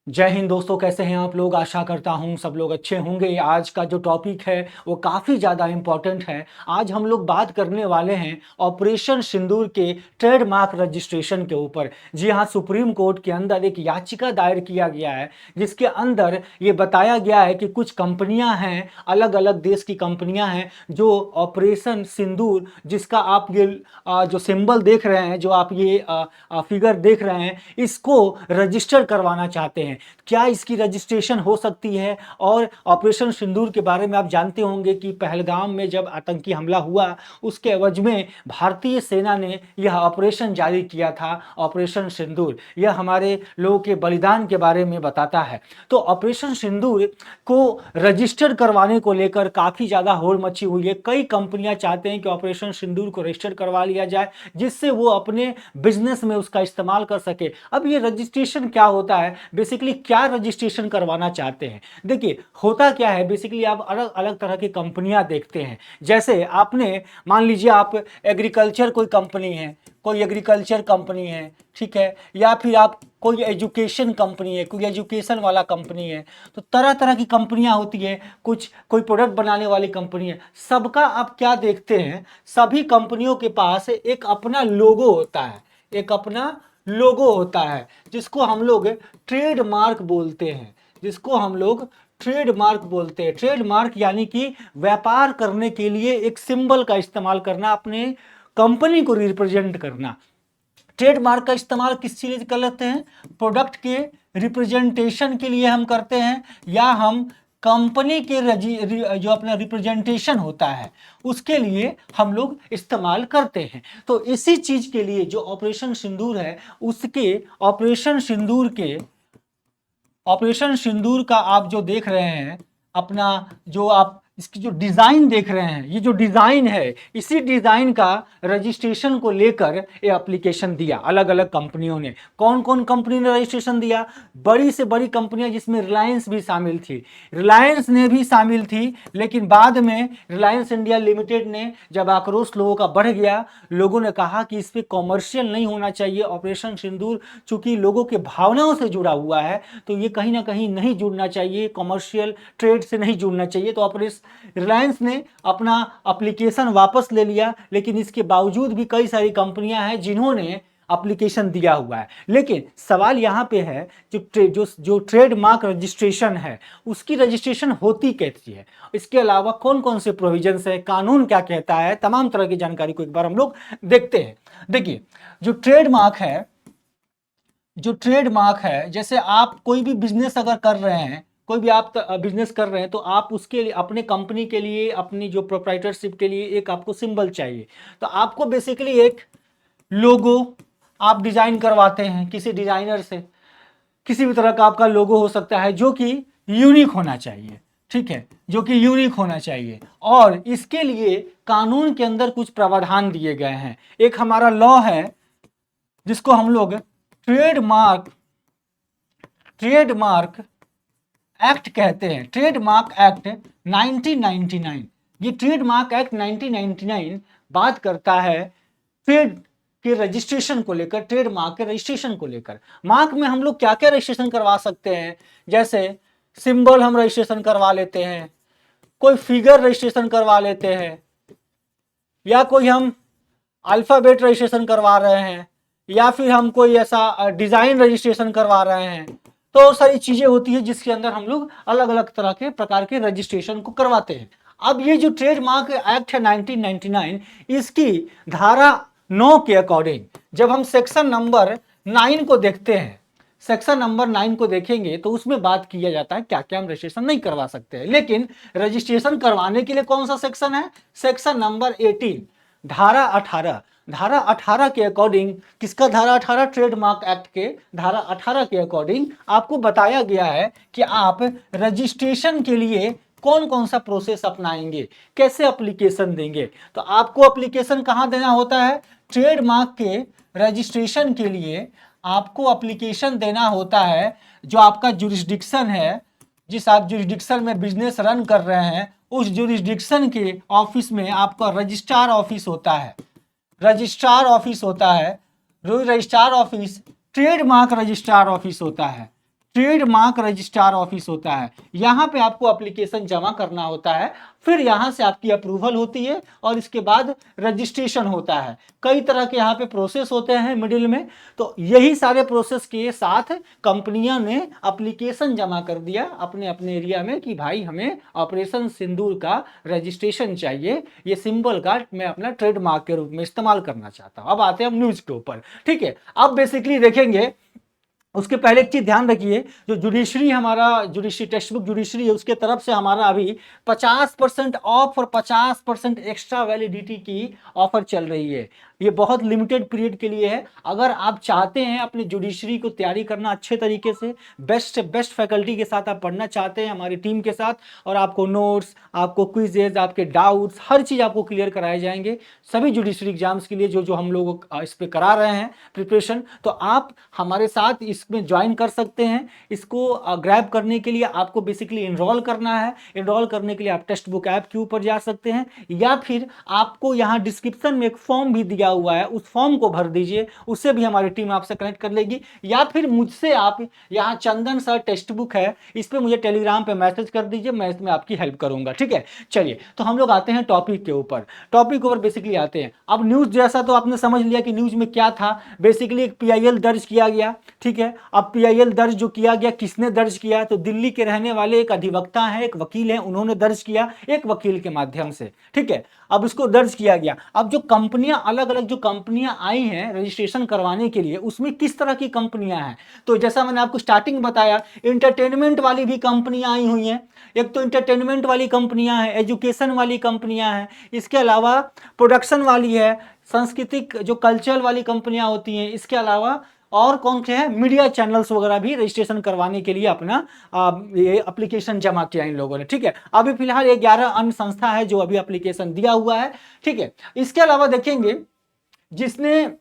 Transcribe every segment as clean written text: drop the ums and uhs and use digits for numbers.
जय हिंद दोस्तों, कैसे हैं आप लोग। आशा करता हूं सब लोग अच्छे होंगे। आज का जो टॉपिक है वो काफ़ी ज़्यादा इम्पॉर्टेंट है। आज हम लोग बात करने वाले हैं ऑपरेशन सिंदूर के ट्रेडमार्क रजिस्ट्रेशन के ऊपर। जी हाँ, सुप्रीम कोर्ट के अंदर एक याचिका दायर किया गया है जिसके अंदर ये बताया गया है कि कुछ कंपनियां हैं, अलग अलग देश की कंपनियां हैं जो ऑपरेशन सिंदूर, जिसका आप ये जो सिंबल देख रहे हैं, जो आप ये फिगर देख रहे हैं, इसको रजिस्टर करवाना चाहते हैं। क्या इसकी रजिस्ट्रेशन हो सकती है? और ऑपरेशन सिंदूर के बारे में आप जानते होंगे कि पहलगाम में जब आतंकी हमला हुआ उसके एवज में भारतीय सेना ने यह ऑपरेशन जारी किया था, ऑपरेशन सिंदूर। यह हमारे लोगों के बलिदान के बारे में बताता है। तो ऑपरेशन सिंदूर को रजिस्टर करवाने को लेकर काफ़ी ज़्यादा होड़ मची हुई है। कई कंपनियां चाहते हैं कि ऑपरेशन सिंदूर को रजिस्टर करवा लिया जाए जिससे वो अपने बिजनेस में उसका इस्तेमाल कर सके। अब ये रजिस्ट्रेशन क्या होता है, बेसिकली क्या रजिस्ट्रेशन करवाना चाहते हैं? देखिए, होता क्या है, बेसिकली आप अलग अलग तरह की कंपनियां देखते हैं। जैसे आपने मान लीजिए आप एग्रीकल्चर कोई कंपनी है, कोई एग्रीकल्चर कंपनी है, ठीक है, या फिर आप कोई एजुकेशन कंपनी है, कोई एजुकेशन वाला कंपनी है। तो तरह तरह की कंपनियां होती है, कुछ कोई प्रोडक्ट बनाने वाली कंपनी है। सबका आप क्या देखते हैं, सभी कंपनियों के पास एक अपना लोगो होता है, एक अपना लोगो होता है जिसको हम लोग ट्रेडमार्क बोलते हैं, जिसको हम लोग ट्रेडमार्क बोलते हैं। ट्रेडमार्क यानी कि व्यापार करने के लिए एक सिंबल का इस्तेमाल करना, अपने कंपनी को रिप्रेजेंट करना। ट्रेडमार्क का इस्तेमाल किस चीज कर लेते हैं? प्रोडक्ट के रिप्रेजेंटेशन के लिए हम करते हैं, या हम कंपनी के जो अपना रिप्रेजेंटेशन होता है उसके लिए हम लोग इस्तेमाल करते हैं। तो इसी चीज के लिए जो ऑपरेशन सिंदूर है, उसके ऑपरेशन सिंदूर का आप जो देख रहे हैं, अपना जो आप इसकी जो डिज़ाइन देख रहे हैं, ये जो डिज़ाइन है, इसी डिज़ाइन का रजिस्ट्रेशन को लेकर ये एप्लीकेशन दिया अलग अलग कंपनियों ने। कौन कौन कंपनी ने रजिस्ट्रेशन दिया? बड़ी से बड़ी कंपनियां, जिसमें रिलायंस भी शामिल थी। रिलायंस ने भी शामिल थी, लेकिन बाद में रिलायंस इंडिया लिमिटेड ने, जब आक्रोश लोगों का बढ़ गया, लोगों ने कहा कि इस पर कॉमर्शियल नहीं होना चाहिए। ऑपरेशन सिंदूर चूंकि लोगों के भावनाओं से जुड़ा हुआ है, तो ये कहीं ना कहीं नहीं जुड़ना चाहिए, कॉमर्शियल ट्रेड से नहीं जुड़ना चाहिए। तो रिलायंस ने अपना एप्लीकेशन वापस ले लिया, लेकिन इसके बावजूद भी कई सारी कंपनियां हैं जिन्होंने एप्लीकेशन दिया हुआ है। लेकिन सवाल यहां पे है, जो ट्रेडमार्क रजिस्ट्रेशन है, उसकी रजिस्ट्रेशन होती कैसी है, इसके अलावा कौन कौन से प्रोविजंस है, कानून क्या कहता है, तमाम तरह की जानकारी को एक बार हम लोग देखते हैं। देखिए, जो ट्रेडमार्क है, जैसे आप कोई भी बिजनेस अगर कर रहे हैं, कोई भी आप बिजनेस कर रहे हैं, तो आप उसके लिए, अपने कंपनी के लिए, अपनी जो प्रोप्राइटरशिप के लिए एक आपको सिंबल चाहिए। तो आपको बेसिकली एक लोगो आप डिजाइन करवाते हैं किसी डिजाइनर से। किसी भी तरह का आपका लोगो हो सकता है जो कि यूनिक होना चाहिए, ठीक है, जो कि यूनिक होना चाहिए। और इसके लिए कानून के अंदर कुछ प्रावधान दिए गए हैं। एक हमारा लॉ है जिसको हम लोग ट्रेडमार्क एक्ट कहते हैं, ट्रेडमार्क एक्ट 1999। ये ट्रेडमार्क एक्ट 1999 बात करता है ट्रेड के रजिस्ट्रेशन को लेकर, ट्रेडमार्क के रजिस्ट्रेशन को लेकर। मार्क में हम लोग क्या क्या रजिस्ट्रेशन करवा सकते हैं? जैसे सिंबल हम रजिस्ट्रेशन करवा लेते हैं, कोई फिगर रजिस्ट्रेशन करवा लेते हैं, या कोई हम अल्फाबेट रजिस्ट्रेशन करवा रहे हैं, या फिर हम कोई ऐसा डिजाइन रजिस्ट्रेशन करवा रहे हैं। तो सारी चीजें होती है जिसके अंदर हम लोग अलग अलग तरह के प्रकार के रजिस्ट्रेशन को करवाते हैं। अब ये जो ट्रेडमार्क एक्ट है 1999, इसकी धारा 9 के अकॉर्डिंग जब हम सेक्शन नंबर 9 को देखते हैं, सेक्शन नंबर 9 को देखेंगे तो उसमें बात किया जाता है क्या क्या हम रजिस्ट्रेशन नहीं करवा सकते हैं। लेकिन रजिस्ट्रेशन करवाने के लिए कौन सा सेक्शन है? सेक्शन नंबर 18, धारा 18। धारा 18 के अकॉर्डिंग, किसका धारा 18? ट्रेडमार्क एक्ट के धारा 18 के अकॉर्डिंग आपको बताया गया है कि आप रजिस्ट्रेशन के लिए कौन कौन सा प्रोसेस अपनाएंगे, कैसे एप्लीकेशन देंगे। तो आपको एप्लीकेशन कहां देना होता है? ट्रेडमार्क के रजिस्ट्रेशन के लिए आपको एप्लीकेशन देना होता है जो आपका जुरिस्डिक्शन है, जिस आप जुरिस्डिक्शन में बिजनेस रन कर रहे हैं, उस जुरिस्डिक्शन के ऑफिस में आपका रजिस्ट्रार ऑफिस होता है। रजिस्ट्रार ऑफिस होता है, registrar office trademark registrar office होता है। ट्रेडमार्क रजिस्ट्रार ऑफिस होता है। यहाँ पे आपको एप्लीकेशन जमा करना होता है, फिर यहाँ से आपकी अप्रूवल होती है और इसके बाद रजिस्ट्रेशन होता है। कई तरह के यहाँ पे प्रोसेस होते हैं मिडिल में, तो यही सारे प्रोसेस के साथ कंपनियां ने एप्लीकेशन जमा कर दिया अपने अपने एरिया में कि भाई हमें ऑपरेशन सिंदूर का रजिस्ट्रेशन चाहिए, ये सिंबल का मैं अपना ट्रेडमार्क के रूप में इस्तेमाल करना चाहता हूं। अब आते हैं हम न्यूज के ऊपर, ठीक है। अब बेसिकली देखेंगे, उसके पहले एक चीज ध्यान रखिए, जो जुडिशरी हमारा जुडिशरी टेक्स्ट बुक जुडिशरी है उसके तरफ से हमारा अभी 50% ऑफ और 50% एक्स्ट्रा वैलिडिटी की ऑफर चल रही है। ये बहुत लिमिटेड पीरियड के लिए है। अगर आप चाहते हैं अपनी जुडिशरी को तैयारी करना अच्छे तरीके से, बेस्ट से बेस्ट फैकल्टी के साथ आप पढ़ना चाहते हैं हमारी टीम के साथ, और आपको नोट्स, आपको क्विजेज, आपके डाउट्स, हर चीज़ आपको क्लियर कराए जाएंगे सभी जुडिशरी एग्जाम्स के लिए जो जो हम लोग इस पर करा रहे हैं प्रिपरेशन, तो आप हमारे साथ इसमें ज्वाइन कर सकते हैं। इसको ग्रैब करने के लिए आपको बेसिकली इनरोल करना है। इनरोल करने के लिए आप टेक्स्ट बुक ऐप के ऊपर जा सकते हैं, या फिर आपको यहाँ डिस्क्रिप्शन में एक फॉर्म भी दिया हुआ है, उस फॉर्म को भर दीजिए, उससे भी हमारी टीम आपसे कनेक्ट कर लेगी। या फिर मुझसे आप यहाँ चंदन सर टेक्स्ट बुक है, इस पे मुझे टेलीग्राम पे मैसेज कर दीजिए, मैं इसमें आपकी हेल्प करूंगा, ठीक है। चलिए, तो हम लोग आते हैं टॉपिक के ऊपर। टॉपिक के ऊपर बेसिकली आते हैं। अब न्यूज जैसा तो आपने समझ लिया कि न्यूज में क्या था। बेसिकली एक PIL दर्ज किया गया, ठीक है। अब PIL दर्ज जो किया गया, किसने दर्ज किया, तो दिल्ली के रहने वाले एक अधिवक्ता हैं, एक वकील हैं, उन्होंने दर्ज किया एक वकील के माध्यम से, ठीक है। अब इसको दर्ज किया गया। अब जो कंपनियां, अलग अलग जो कंपनियां आई हैं रजिस्ट्रेशन करवाने के लिए, उसमें किस तरह की कंपनियां हैं, तो जैसा मैंने आपको स्टार्टिंग बताया, इंटरटेनमेंट वाली भी कंपनियां आई हुई हैं। एक तो इंटरटेनमेंट वाली कंपनियां हैं, एजुकेशन वाली कंपनियां हैं, इसके अलावा प्रोडक्शन वाली है, सांस्कृतिक जो कल्चरल वाली कंपनियां होती हैं, इसके अलावा और कौन से हैं, मीडिया चैनल्स वगैरह भी रजिस्ट्रेशन करवाने के लिए अपना ये एप्लीकेशन जमा किया इन लोगों ने, ठीक है। अभी फिलहाल 11 अन्य संस्था है जो अभी एप्लीकेशन दिया हुआ है, ठीक है। इसके अलावा देखेंगे जिसने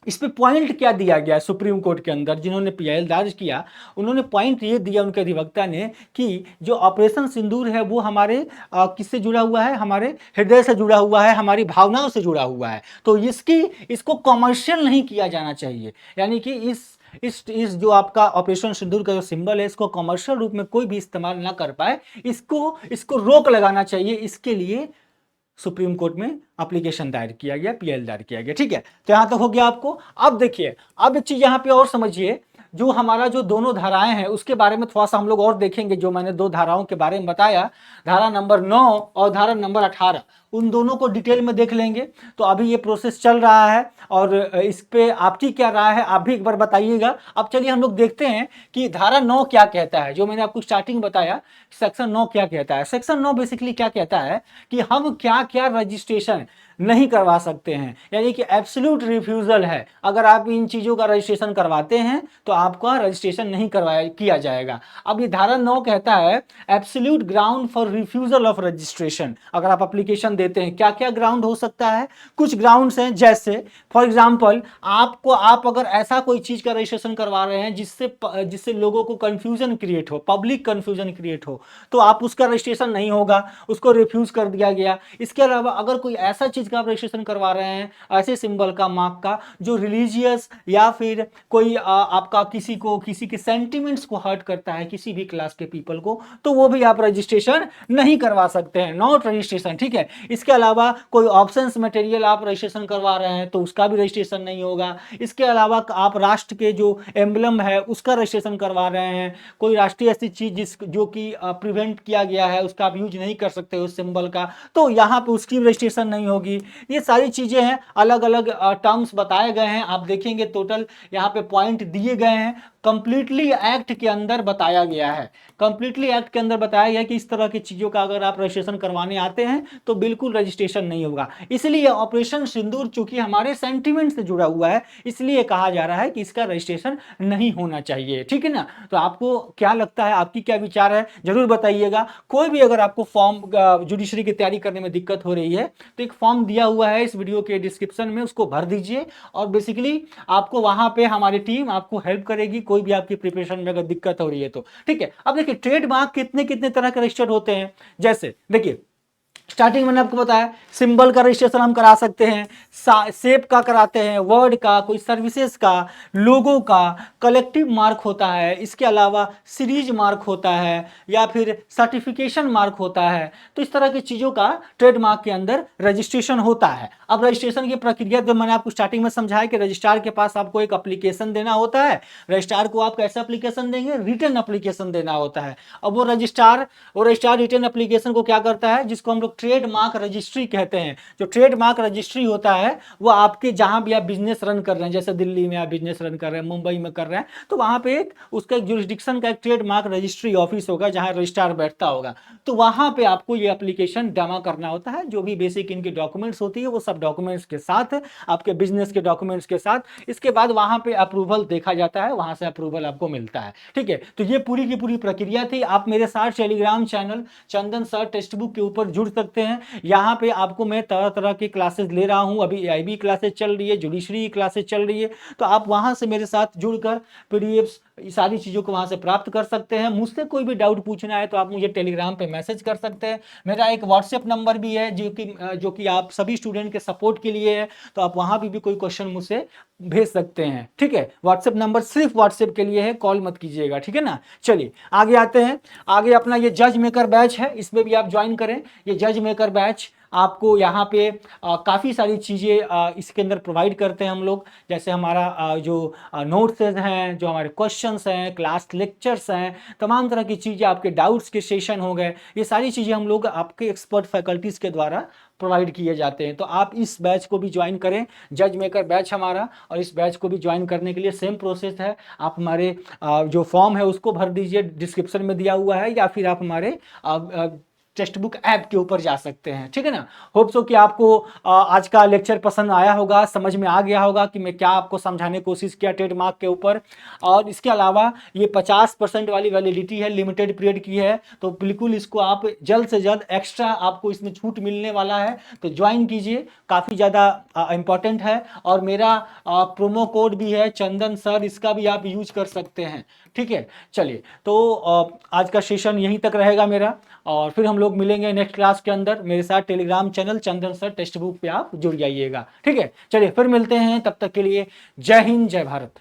इस पे पॉइंट क्या दिया गया सुप्रीम कोर्ट के अंदर, जिन्होंने PIL दर्ज किया, उन्होंने पॉइंट ये दिया उनके अधिवक्ता ने कि जो ऑपरेशन सिंदूर है वो हमारे किससे जुड़ा हुआ है, हमारे हृदय से जुड़ा हुआ है, हमारी भावनाओं से जुड़ा हुआ है। तो इसको कमर्शियल नहीं किया जाना चाहिए, यानी कि इस जो आपका ऑपरेशन सिंदूर का जो सिंबल है, इसको कमर्शियल रूप में कोई भी इस्तेमाल ना कर पाए, इसको रोक लगाना चाहिए। इसके लिए सुप्रीम कोर्ट में एप्लीकेशन दायर किया गया, PIL दायर किया गया, ठीक है। तो यहां तक हो गया आपको। अब देखिए, अब एक चीज यहां पे और समझिए, जो हमारा जो दोनों धाराएं हैं उसके बारे में थोड़ा सा हम लोग और देखेंगे। जो मैंने दो धाराओं के बारे में बताया, धारा नंबर 9 और धारा नंबर 18, उन दोनों को डिटेल में देख लेंगे। तो अभी ये प्रोसेस चल रहा है और इस पे आपकी क्या राय है आप भी एक बार बताइएगा। अब चलिए हम लोग देखते हैं कि धारा 9 क्या कहता है। जो मैंने आपको स्टार्टिंग बताया, सेक्शन 9 क्या कहता है। सेक्शन 9 बेसिकली क्या कहता है कि हम क्या क्या रजिस्ट्रेशन नहीं करवा सकते हैं, यानी कि एब्सोल्यूट रिफ्यूजल है। अगर आप इन चीजों का रजिस्ट्रेशन करवाते हैं तो आपका रजिस्ट्रेशन नहीं किया जाएगा। अब ये धारा 9 कहता है absolute ground for refusal of registration. अगर आप एप्लीकेशन देते हैं, क्या क्या ग्राउंड हो सकता है, कुछ ग्राउंड्स हैं, जैसे फॉर एग्जांपल आप अगर ऐसा कोई चीज का रजिस्ट्रेशन करवा रहे हैं जिससे लोगों को कंफ्यूजन क्रिएट हो, पब्लिक कंफ्यूजन क्रिएट हो, तो आप उसका रजिस्ट्रेशन नहीं होगा, उसको रिफ्यूज कर दिया गया। इसके अलावा अगर कोई ऐसा चीज का आप रजिस्ट्रेशन करवा रहे हैं, ऐसे सिंबल का, मार्क का, जो रिलीजियस या फिर कोई आपका किसी के सेंटिमेंट्स को हर्ट करता है, किसी भी क्लास के पीपल को, तो वो भी आप रजिस्ट्रेशन नहीं करवा सकते हैं, नॉट रजिस्ट्रेशन, ठीक है। इसके अलावा कोई ऑप्शंस मटेरियल आप रजिस्ट्रेशन करवा रहे हैं तो उसका भी रजिस्ट्रेशन नहीं होगा। इसके अलावा आप राष्ट्र के जो एम्बलम है उसका रजिस्ट्रेशन करवा रहे हैं, कोई राष्ट्रीय ऐसी चीज जो कि प्रिवेंट किया गया है उसका आप यूज नहीं कर सकते उस सिंबल का, तो यहाँ पे उसकी रजिस्ट्रेशन नहीं होगी। ये सारी चीजें हैं, अलग अलग टर्म्स बताए गए हैं, आप देखेंगे टोटल यहाँ पे पॉइंट दिए गए हैं। कंप्लीटली एक्ट के अंदर बताया गया है, कंप्लीटली एक्ट के अंदर बताया गया है कि इस तरह की चीजों का अगर आप रजिस्ट्रेशन करवाने आते हैं तो बिल्कुल रजिस्ट्रेशन नहीं होगा। इसलिए ऑपरेशन सिंदूर चूंकि हमारे सेंटिमेंट से जुड़ा हुआ है, इसलिए कहा जा रहा है कि इसका रजिस्ट्रेशन नहीं होना चाहिए, ठीक है ना। तो आपको क्या लगता है, आपकी क्या विचार है, जरूर बताइएगा। कोई भी अगर आपको फॉर्म जुडिशरी की तैयारी करने में दिक्कत हो रही है तो एक फॉर्म दिया हुआ है इस वीडियो के डिस्क्रिप्शन में, उसको भर दीजिए और बेसिकली आपको वहां पे हमारी टीम आपको हेल्प करेगी, कोई भी आपकी प्रिपरेशन में अगर दिक्कत हो रही है तो, ठीक है। अब देखिए ट्रेडमार्क कितने कितने तरह के रजिस्टर्ड होते हैं, जैसे देखिए स्टार्टिंग मैंने आपको बताया सिंबल का रजिस्ट्रेशन हम करा सकते हैं, शेप का कराते हैं, वर्ड का, कोई सर्विसेज का, लोगो का, कलेक्टिव मार्क होता है, इसके अलावा सीरीज मार्क होता है या फिर सर्टिफिकेशन मार्क होता है। तो इस तरह की चीज़ों का ट्रेडमार्क के अंदर रजिस्ट्रेशन होता है। अब रजिस्ट्रेशन की प्रक्रिया जो मैंने आपको स्टार्टिंग में समझाया कि रजिस्ट्रार के पास आपको एक एप्लीकेशन देना होता है। रजिस्ट्रार को आप कैसा एप्लीकेशन देंगे? रिटन एप्लीकेशन देना होता है। अब वो रजिस्ट्रार रिटन एप्लीकेशन को क्या करता है, जिसको हम लोग ट्रेडमार्क रजिस्ट्री कहते हैं। जो ट्रेडमार्क रजिस्ट्री होता है वो आपके जहां भी आप बिजनेस रन कर रहे हैं, जैसे दिल्ली में आप बिजनेस रन कर रहे हैं, मुंबई में कर रहे हैं, तो वहां पे एक उसका एक जुरिस्डिक्शन का एक ट्रेडमार्क रजिस्ट्री ऑफिस होगा जहां रजिस्ट्रार बैठता होगा। तो वहां पे आपको ये एप्लीकेशन जमा करना होता है। जो भी बेसिक इनकी डॉक्यूमेंट्स होती है वो सब डॉक्यूमेंट्स के साथ, आपके बिजनेस के डॉक्यूमेंट्स के साथ, इसके बाद वहां पे अप्रूवल देखा जाता है, वहां से अप्रूवल आपको मिलता है। ठीक है, तो ये पूरी की पूरी प्रक्रिया थी। आप मेरे साथ टेलीग्राम चैनल चंदन सर टेक्स्ट बुक के ऊपर जुड़ सकते हैं। यहाँ पे आपको मैं तरह तरह की क्लासेस ले रहा हूँ। अभी एआईबी क्लासेस चल रही है, जुडिशरी क्लासेस चल रही है, तो आप वहां से मेरे साथ जुड़कर पीडीएफ्स सारी चीज़ों को वहां से प्राप्त कर सकते हैं। मुझसे कोई भी डाउट पूछना है तो आप मुझे टेलीग्राम पे मैसेज कर सकते हैं। मेरा एक व्हाट्सएप नंबर भी है जो कि आप सभी स्टूडेंट के सपोर्ट के लिए है, तो आप वहां भी कोई क्वेश्चन मुझसे भेज सकते हैं। ठीक है, व्हाट्सएप नंबर सिर्फ व्हाट्सएप के लिए है, कॉल मत कीजिएगा, ठीक है ना। चलिए आगे आते हैं। आगे अपना ये जज मेकर बैच है, इसमें भी आप ज्वाइन करें। ये जज मेकर बैच आपको यहाँ पे काफ़ी सारी चीज़ें इसके अंदर प्रोवाइड करते हैं हम लोग। जैसे हमारा जो नोट्स हैं, जो हमारे क्वेश्चंस हैं, क्लास लेक्चर्स हैं, तमाम तरह की चीज़ें, आपके डाउट्स के सेशन हो गए, ये सारी चीज़ें हम लोग आपके एक्सपर्ट फैकल्टीज़ के द्वारा प्रोवाइड किए जाते हैं। तो आप इस बैच को भी ज्वाइन करें, जज मेकर बैच हमारा। और इस बैच को भी ज्वाइन करने के लिए सेम प्रोसेस है, आप हमारे जो फॉर्म है उसको भर दीजिए, डिस्क्रिप्शन में दिया हुआ है, या फिर आप हमारे टेक्स्ट बुक ऐप के ऊपर जा सकते हैं। ठीक है ना। होप सो कि आपको आज का लेक्चर पसंद आया होगा, समझ में आ गया होगा कि मैं क्या आपको समझाने की कोशिश किया ट्रेडमार्क के ऊपर। और इसके अलावा ये 50% वाली वैलिडिटी है, लिमिटेड पीरियड की है, तो बिल्कुल इसको आप जल्द से जल्द एक्स्ट्रा आपको इसमें छूट मिलने वाला है, तो ज्वाइन कीजिए, काफ़ी ज़्यादा इंपॉर्टेंट है। और मेरा प्रोमो कोड भी है चंदन सर, इसका भी आप यूज कर सकते हैं। ठीक है, चलिए तो आज का सेशन यहीं तक रहेगा मेरा, और फिर हम लोग मिलेंगे नेक्स्ट क्लास के अंदर। मेरे साथ टेलीग्राम चैनल चंदन सर टेक्स्ट बुक पे आप जुड़ जाइएगा। ठीक है, चलिए फिर मिलते हैं, तब तक के लिए जय हिंद, जय भारत।